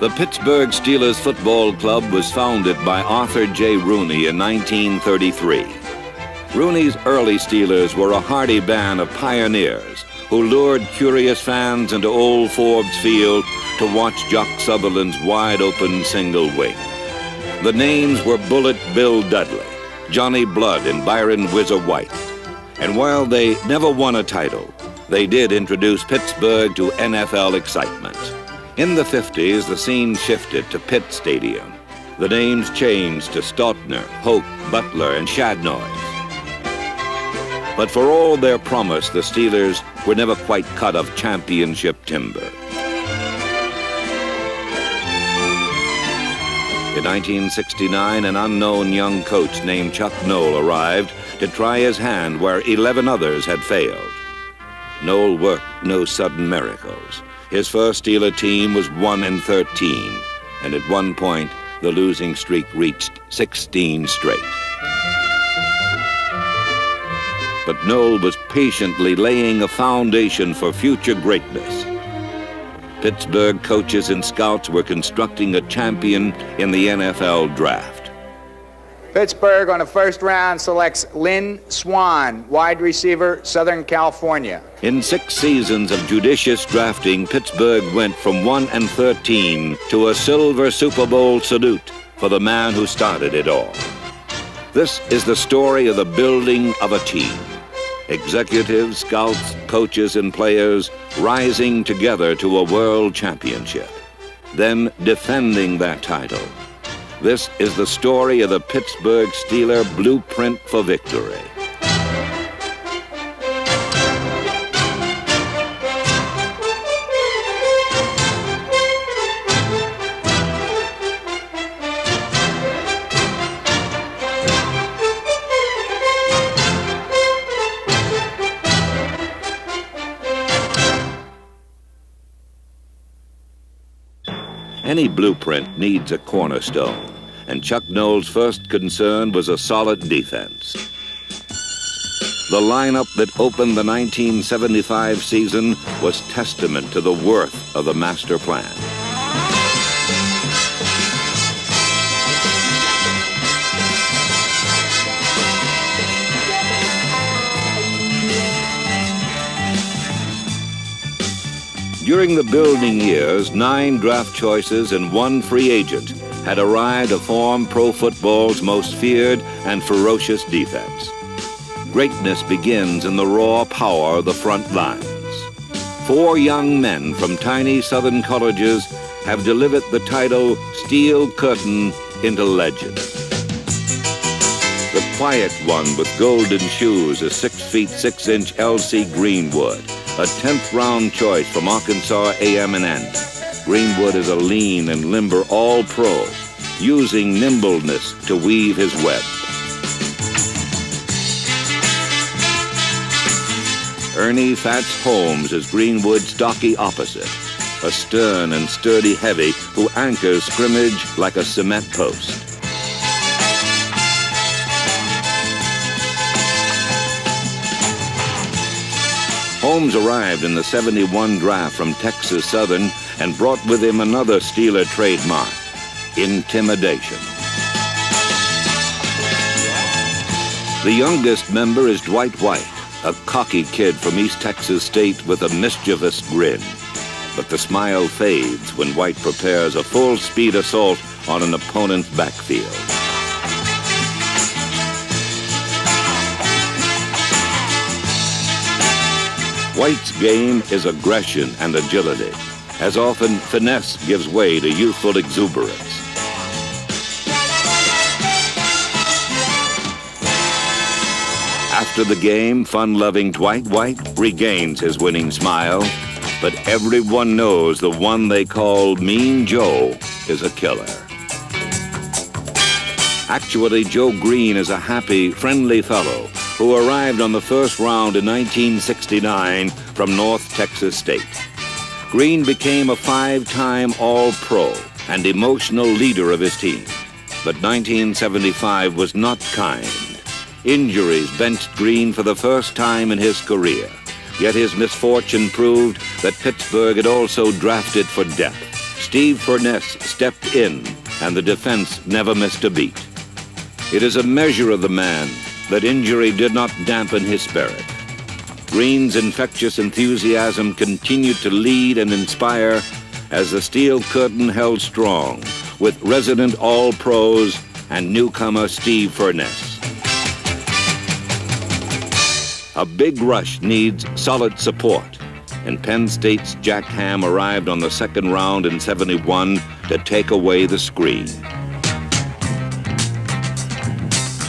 The Pittsburgh Steelers Football Club was founded by Arthur J. Rooney in 1933. Rooney's early Steelers were a hardy band of pioneers who lured curious fans into Old Forbes Field to watch Jock Sutherland's wide-open single wing. The names were Bullet Bill Dudley, Johnny Blood, and Byron Whizzer White. And while they never won a title, they did introduce Pittsburgh to NFL excitement. In the 50s, the scene shifted to Pitt Stadium. The names changed to Stautner, Hoke, Butler, and Shadnoys. But for all their promise, the Steelers were never quite cut of championship timber. In 1969, an unknown young coach named Chuck Noll arrived to try his hand where 11 others had failed. Noll worked no sudden miracles. His first Steeler team was 1-13, and at one point, the losing streak reached 16 straight. But Noll was patiently laying a foundation for future greatness. Pittsburgh coaches and scouts were constructing a champion in the NFL draft. Pittsburgh on the first round selects Lynn Swann, wide receiver, Southern California. In 6 seasons of judicious drafting, Pittsburgh went from 1-13 to a silver Super Bowl salute for the man who started it all. This is the story of the building of a team. Executives, scouts, coaches, and players rising together to a world championship, then defending that title. This is the story of the Pittsburgh Steeler blueprint for victory. Any blueprint needs a cornerstone, and Chuck Noll's first concern was a solid defense. The lineup that opened the 1975 season was testament to the worth of the master plan. During the building years, 9 draft choices and 1 free agent had arrived to form pro football's most feared and ferocious defense. Greatness begins in the raw power of the front lines. 4 young men from tiny southern colleges have delivered the title Steel Curtain into legend. The quiet one with golden shoes is 6 feet 6 inch L.C. Greenwood, a 10th round choice from Arkansas A&M. Greenwood is a lean and limber all-pro, using nimbleness to weave his web. Ernie Fats Holmes is Greenwood's stocky opposite, a stern and sturdy heavy who anchors scrimmage like a cement post. Holmes arrived in the '71 draft from Texas Southern and brought with him another Steeler trademark, intimidation. The youngest member is Dwight White, a cocky kid from East Texas State with a mischievous grin. But the smile fades when White prepares a full-speed assault on an opponent's backfield. White's game is aggression and agility. As often, finesse gives way to youthful exuberance. After the game, fun-loving Dwight White regains his winning smile, but everyone knows the one they call Mean Joe is a killer. Actually, Joe Green is a happy, friendly fellow who arrived on the first round in 1969 from North Texas State. Green became a 5-time All-Pro and emotional leader of his team. But 1975 was not kind. Injuries benched Green for the first time in his career. Yet his misfortune proved that Pittsburgh had also drafted for depth. Steve Furness stepped in, and the defense never missed a beat. It is a measure of the man that injury did not dampen his spirit. Green's infectious enthusiasm continued to lead and inspire as the Steel Curtain held strong with resident All-Pros and newcomer Steve Furness. A big rush needs solid support, and Penn State's Jack Ham arrived on the second round in '71 to take away the screen.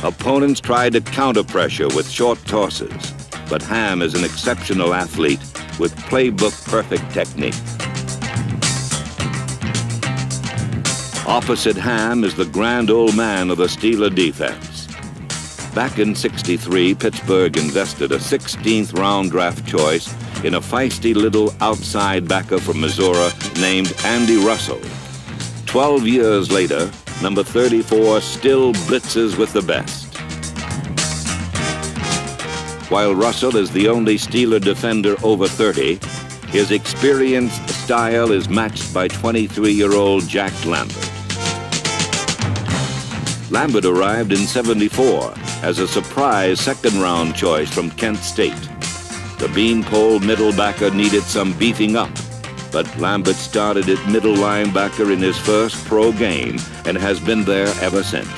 Opponents tried to counter pressure with short tosses, but Ham is an exceptional athlete with playbook-perfect technique. Opposite Ham is the grand old man of the Steeler defense. Back in '63, Pittsburgh invested a 16th round draft choice in a feisty little outside backer from Missouri named Andy Russell. 12 years later, number 34 still blitzes with the best. While Russell is the only Steeler defender over 30, his experienced style is matched by 23-year-old Jack Lambert. Lambert arrived in '74 as a surprise second-round choice from Kent State. The beanpole middle backer needed some beefing up, but Lambert started at middle linebacker in his first pro game and has been there ever since.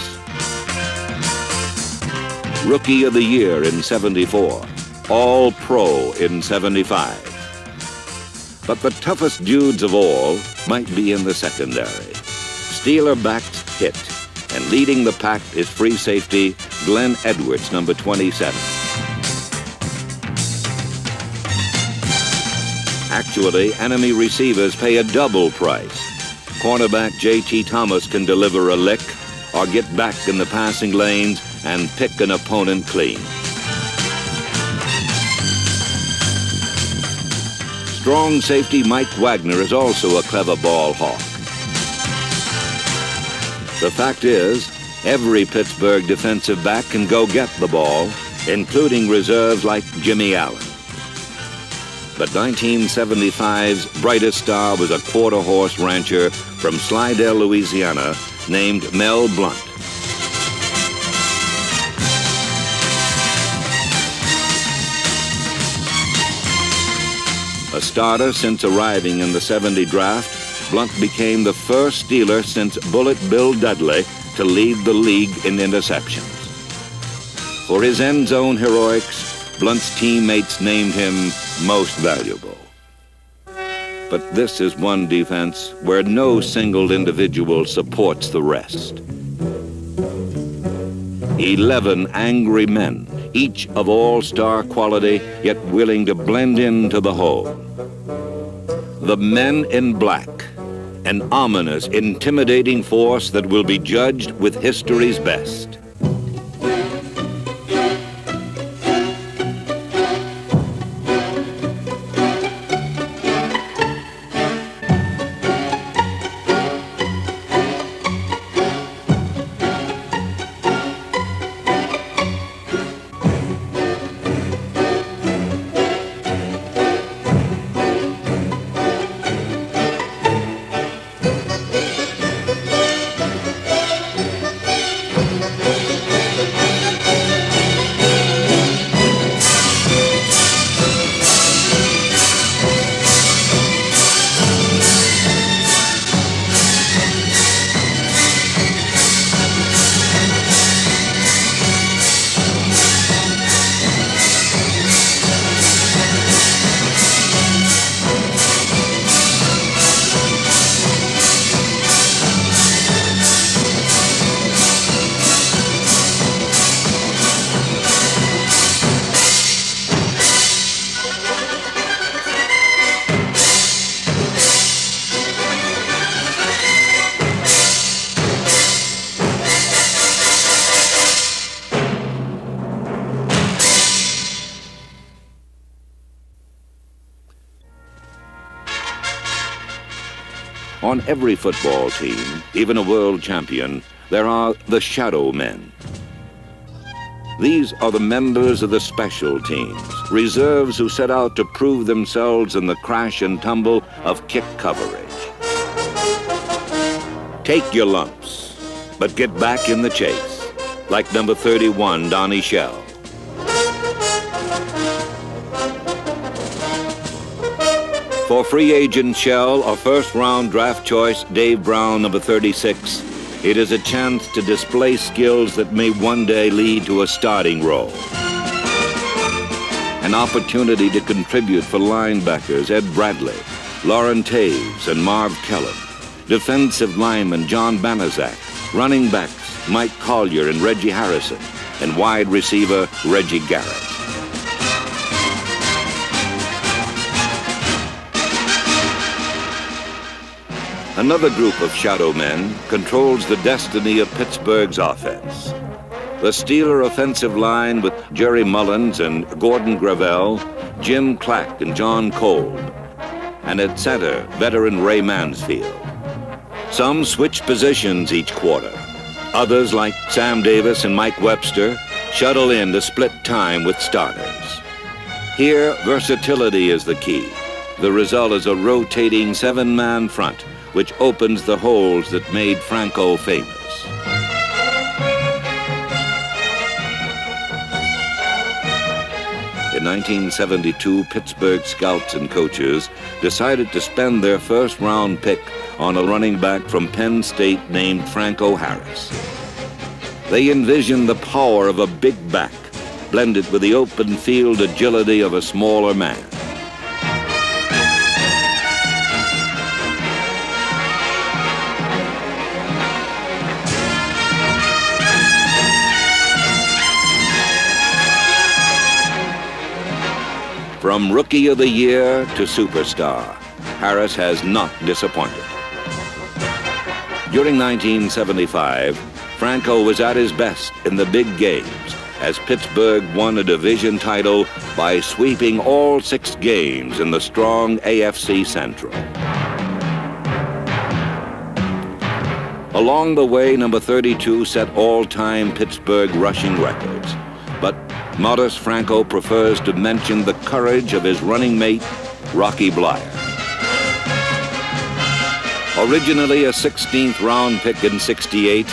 Rookie of the Year in '74, All-Pro in '75. But the toughest dudes of all might be in the secondary. Steeler backs hit, and leading the pack is free safety Glenn Edwards, number 27. Actually, enemy receivers pay a double price. Cornerback J.T. Thomas can deliver a lick or get back in the passing lanes and pick an opponent clean. Strong safety Mike Wagner is also a clever ball hawk. The fact is, every Pittsburgh defensive back can go get the ball, including reserves like Jimmy Allen. But 1975's brightest star was a quarter-horse rancher from Slidell, Louisiana, named Mel Blount. A starter since arriving in the '70 draft, Blount became the first Steeler since Bullet Bill Dudley to lead the league in interceptions. For his end zone heroics, Blount's teammates named him Most Valuable. But this is one defense where no single individual supports the rest. 11 angry men, each of all-star quality, yet willing to blend into the whole. The Men in Black, an ominous, intimidating force that will be judged with history's best. On every football team, even a world champion, there are the shadow men. These are the members of the special teams, reserves who set out to prove themselves in the crash and tumble of kick coverage. Take your lumps, but get back in the chase, like number 31, Donnie Shell. For free agent Shell or first-round draft choice Dave Brown, number 36, it is a chance to display skills that may one day lead to a starting role. An opportunity to contribute for linebackers Ed Bradley, Lauren Taves, and Marv Kellen, defensive lineman John Banaszak, running backs Mike Collier and Reggie Harrison, and wide receiver Reggie Garrett. Another group of shadow men controls the destiny of Pittsburgh's offense. The Steeler offensive line with Jerry Mullins and Gordon Gravel, Jim Clack and John Kolb, and at center, veteran Ray Mansfield. Some switch positions each quarter. Others, like Sam Davis and Mike Webster, shuttle in to split time with starters. Here, versatility is the key. The result is a rotating seven-man front, which opens the holes that made Franco famous. In 1972, Pittsburgh scouts and coaches decided to spend their first-round pick on a running back from Penn State named Franco Harris. They envisioned the power of a big back, blended with the open field agility of a smaller man. From Rookie of the Year to Superstar, Harris has not disappointed. During 1975, Franco was at his best in the big games as Pittsburgh won a division title by sweeping all 6 games in the strong AFC Central. Along the way, number 32 set all-time Pittsburgh rushing records, but modest Franco prefers to mention the courage of his running mate, Rocky Bleier. Originally a 16th round pick in '68,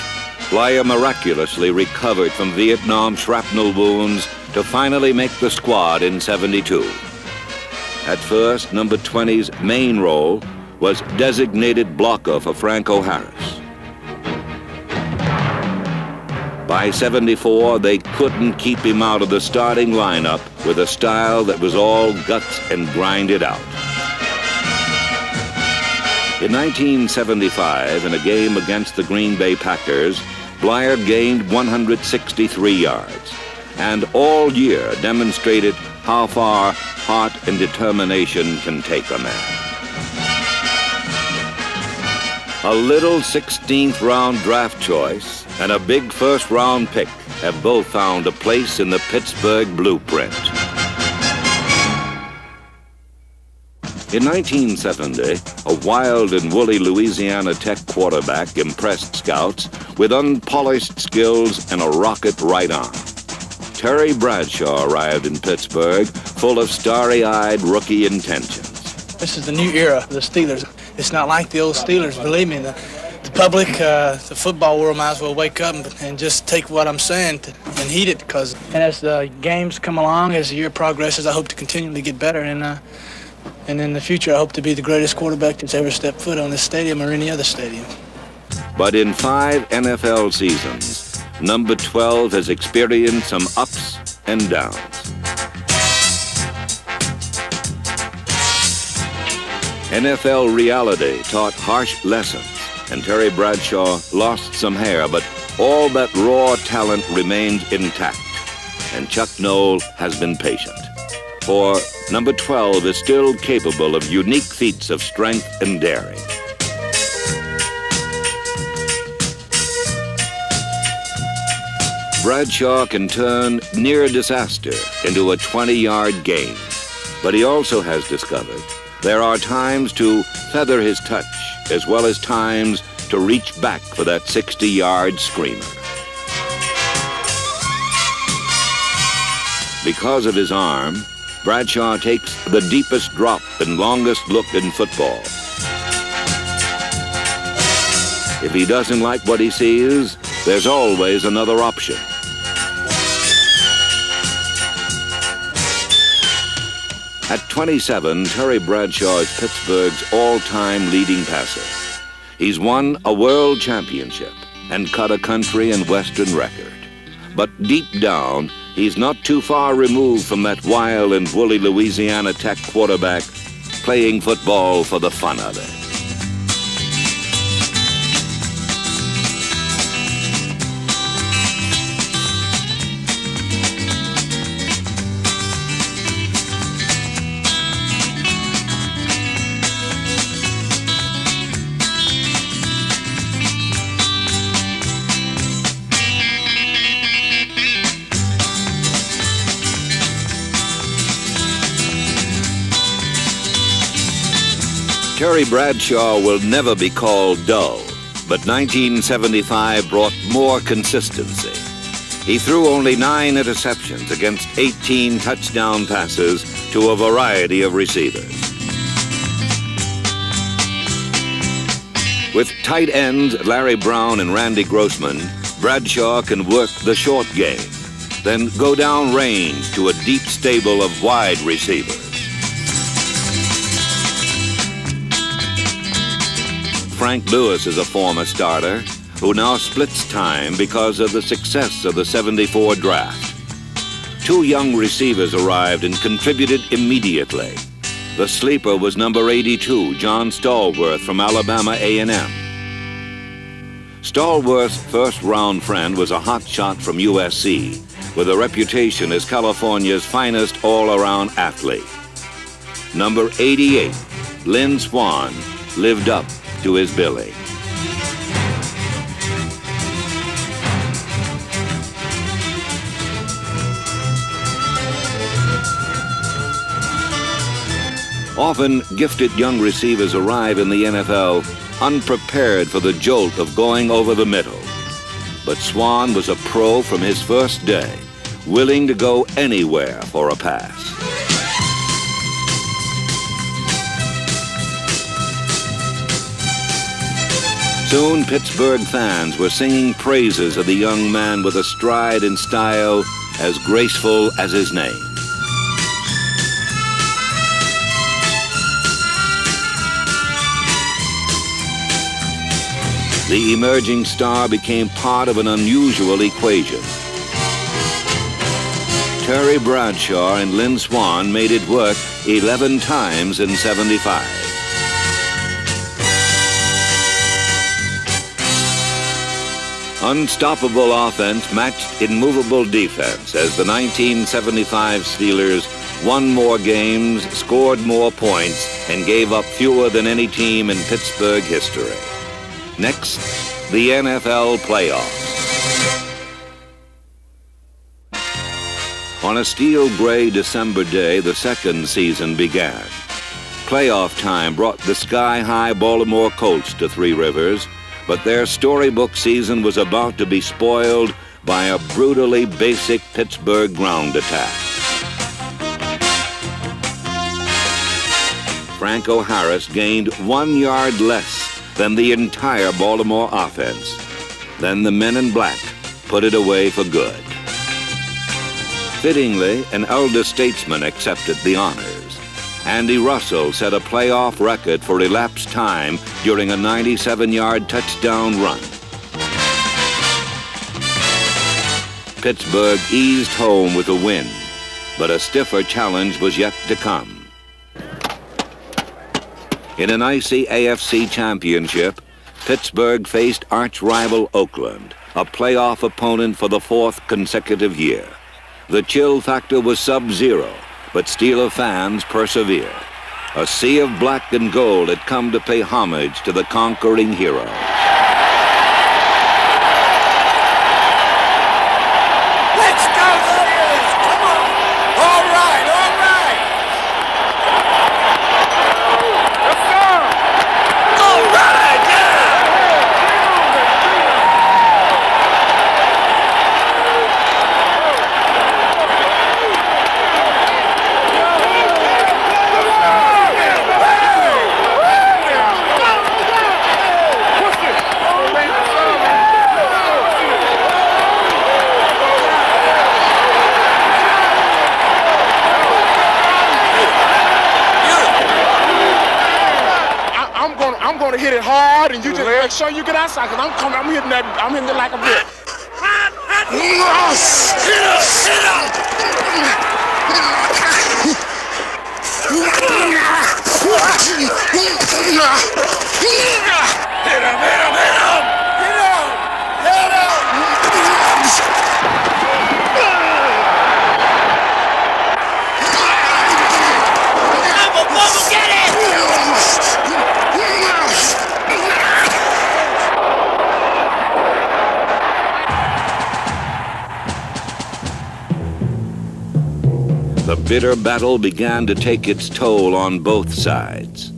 Bleier miraculously recovered from Vietnam shrapnel wounds to finally make the squad in '72. At first, number 20's main role was designated blocker for Franco Harris. By '74, they couldn't keep him out of the starting lineup with a style that was all guts and grinded out. In 1975, in a game against the Green Bay Packers, Bleier gained 163 yards, and all year demonstrated how far heart and determination can take a man. A little 16th round draft choice and a big first round pick have both found a place in the Pittsburgh blueprint. In 1970, a wild and woolly Louisiana Tech quarterback impressed scouts with unpolished skills and a rocket right arm. Terry Bradshaw arrived in Pittsburgh full of starry-eyed rookie intentions. This is the new era of the Steelers. It's not like the old Steelers, believe me. The public, the football world might as well wake up and just take what I'm saying and heed it. And as the games come along, as the year progresses, I hope to continually get better. And in the future, I hope to be the greatest quarterback that's ever stepped foot on this stadium or any other stadium. But in 5 NFL seasons, number 12 has experienced some ups and downs. NFL reality taught harsh lessons, and Terry Bradshaw lost some hair, but all that raw talent remained intact, and Chuck Noll has been patient. For number 12 is still capable of unique feats of strength and daring. Bradshaw can turn near disaster into a 20-yard gain, but he also has discovered there are times to feather his touch as well as times to reach back for that 60-yard screamer. Because of his arm, Bradshaw takes the deepest drop and longest look in football. If he doesn't like what he sees, there's always another option. At 27, Terry Bradshaw is Pittsburgh's all-time leading passer. He's won a world championship and cut a country and western record. But deep down, he's not too far removed from that wild and woolly Louisiana Tech quarterback playing football for the fun of it. Terry Bradshaw will never be called dull, but 1975 brought more consistency. He threw only 9 interceptions against 18 touchdown passes to a variety of receivers. With tight ends Larry Brown and Randy Grossman, Bradshaw can work the short game, then go down range to a deep stable of wide receivers. Frank Lewis is a former starter who now splits time because of the success of the '74 draft. 2 young receivers arrived and contributed immediately. The sleeper was number 82, John Stallworth from Alabama A&M. Stallworth's first-round friend was a hot shot from USC with a reputation as California's finest all-around athlete. Number 88, Lynn Swann, lived up to his billing. Often, gifted young receivers arrive in the NFL unprepared for the jolt of going over the middle. But Swann was a pro from his first day, willing to go anywhere for a pass. Soon, Pittsburgh fans were singing praises of the young man with a stride and style as graceful as his name. The emerging star became part of an unusual equation. Terry Bradshaw and Lynn Swann made it work 11 times in '75. Unstoppable offense matched immovable defense as the 1975 Steelers won more games, scored more points, and gave up fewer than any team in Pittsburgh history. Next, the NFL playoffs. On a steel gray December day, the second season began. Playoff time brought the sky-high Baltimore Colts to Three Rivers, but their storybook season was about to be spoiled by a brutally basic Pittsburgh ground attack. Franco Harris gained 1 yard less than the entire Baltimore offense. Then the men in black put it away for good. Fittingly, an elder statesman accepted the honors. Andy Russell set a playoff record for elapsed time during a 97-yard touchdown run. Pittsburgh eased home with a win, but a stiffer challenge was yet to come. In an icy AFC championship, Pittsburgh faced arch-rival Oakland, a playoff opponent for the 4th consecutive year. The chill factor was sub-zero, but Steeler fans persevered. A sea of black and gold had come to pay homage to the conquering hero. Let's go, Steelers! Come on! All right, all right! Let's go! All right, yeah! Push it! to hit it hard, and you just make sure you get outside, because I'm hitting it like a brick. The bitter battle began to take its toll on both sides.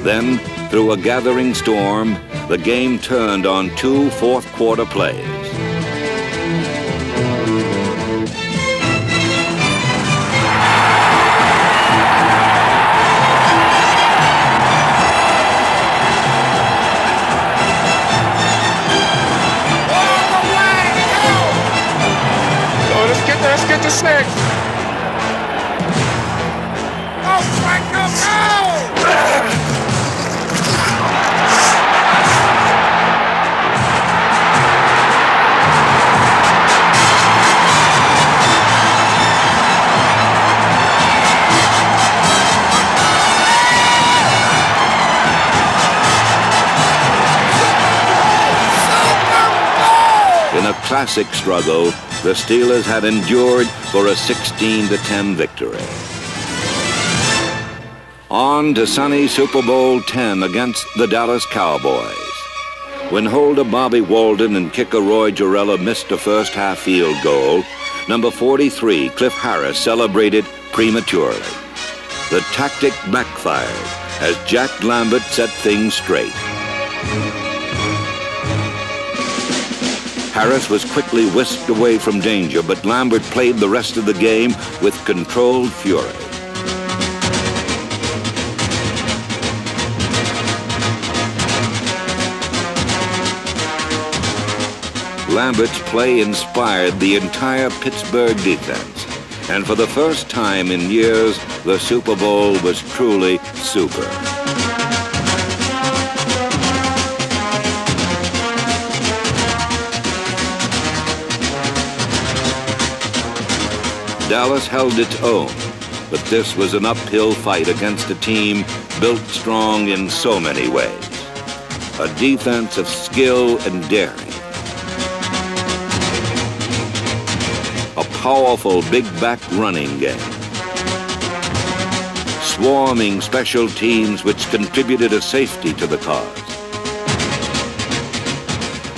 Then, through a gathering storm, the game turned on two fourth-quarter plays. Let's get to 6. Go, Frank, go! In a classic struggle, the Steelers had endured for a 16-10 victory. On to sunny Super Bowl X against the Dallas Cowboys. When holder Bobby Walden and kicker Roy Gerela missed a first-half field goal, number 43, Cliff Harris, celebrated prematurely. The tactic backfired as Jack Lambert set things straight. Harris was quickly whisked away from danger, but Lambert played the rest of the game with controlled fury. Lambert's play inspired the entire Pittsburgh defense, and for the first time in years, the Super Bowl was truly super. Dallas held its own, but this was an uphill fight against a team built strong in so many ways. A defense of skill and daring. A powerful big-back running game. Swarming special teams which contributed a safety to the cause.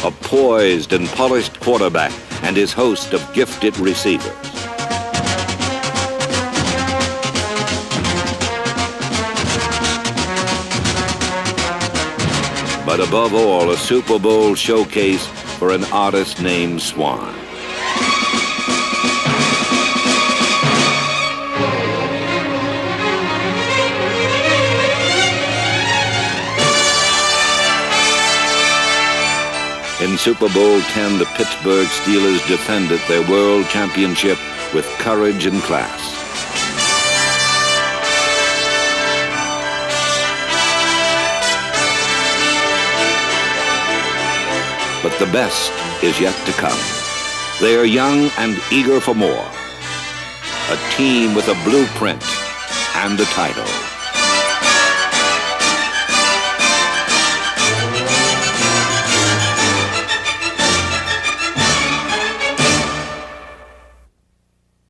A poised and polished quarterback and his host of gifted receivers. But above all, a Super Bowl showcase for an artist named Swan. In Super Bowl X, the Pittsburgh Steelers defended their world championship with courage and class. But the best is yet to come. They are young and eager for more. A team with a blueprint and a title.